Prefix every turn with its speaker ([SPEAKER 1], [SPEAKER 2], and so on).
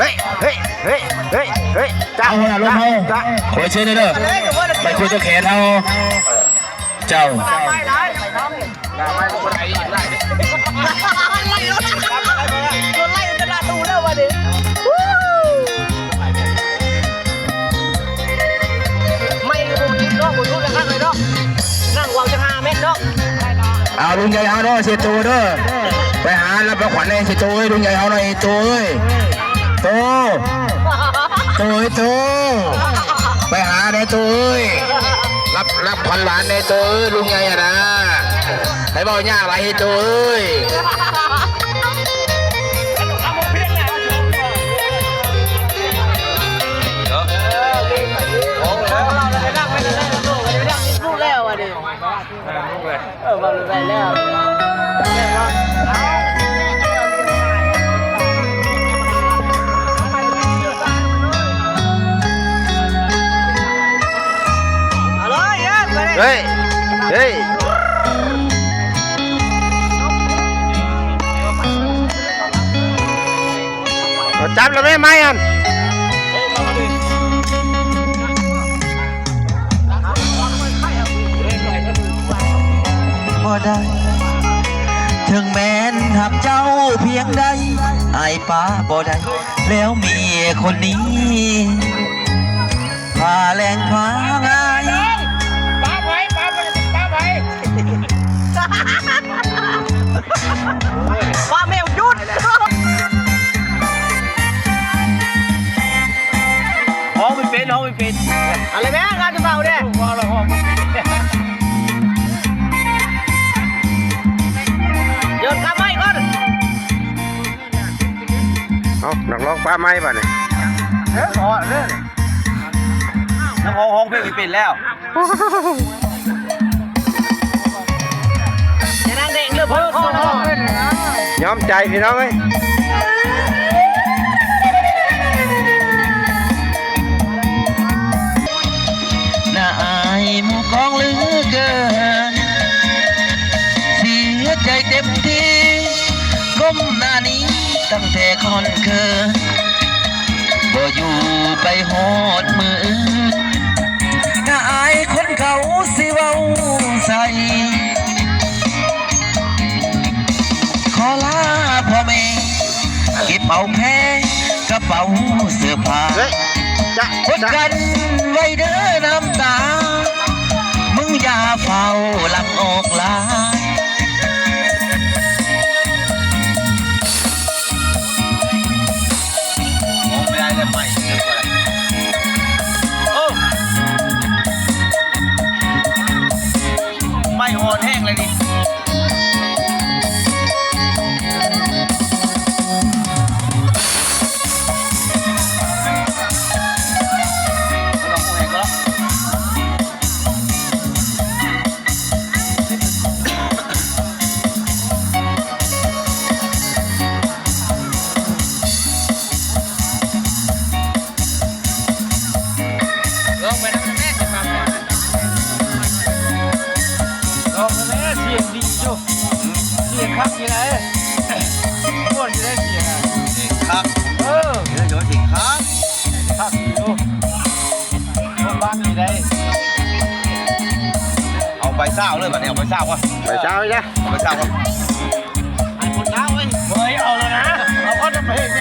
[SPEAKER 1] ฮ้ยเฮ้ยเฮ้ยเฮ้ยเฮ้ยจ้าจ้าจ้า
[SPEAKER 2] ขอเชิญเด้อไปคุยตัวแขนเอาเจ้าเอาลุงใหญ่เอาด้วยเสียโตด้วยไปหารับขวัญเลยเสียโตเอ้ยลุงใหญ่เอาหน่อยโตเอ้ยโตไปหาในโตเอ้ยรับขวัญหลานในโตเอ้ยลุงใหญ่อะนะให้บอกย่าอะไรโตเอ้ย
[SPEAKER 1] มาเลยแล้วเฮ้ยเฮ้ยจับแล้วไหมอัน
[SPEAKER 3] บ่ได้ถึงแม้นหักเจ้าเพียงใดไอ้ป้าบ่ได้แล้วมีคนนี้พาแรงพาง่ายป้าไผ่ป้าแมวยุดห้องไม่เป็นอะไรแม่งานจะเบาเนี่ยโยนข้ามไม้ก่อน
[SPEAKER 1] เอานักร้องป้าไม้ป่ะเนี่ย
[SPEAKER 3] พอเรื่องน้ำห้องเพลงไม่เป็นแล้วจะนั่งเด็กเลือกพ่อนะ
[SPEAKER 1] ยอมใจพี่น้องเอ้ย
[SPEAKER 3] น่าอายหมู่กองเหลือเกินเสียใจเต็มที่ก้มหน้านี้ตั้งแต่คอนเคินบ่อยู่ไปหอดมือน่าอายคนเขาสิเว้าใส่ขอลาพ่อแม่เก็บเอาแพ้กระเป๋าเสื้อผ้าพดกันไว้เด้อน้ำตามึงอย่าเฝ้าหลังออกลาไม่ได้เลยไม่ไม่หอนแห้งเลยดิครับยังไงม้วนจะได้เสียงอ่ะครับเดี๋ยวโยนสิครับอยู่คนบ้านมีได้เอาใบเศร้าเลยแบบนี้เอาใบเศร้าก่อน
[SPEAKER 1] ไปเช้าใช่
[SPEAKER 3] เอาใบเศร้าก่อนไอ้คนเช้าเว้ยเอาเลยนะเอาก็จะไป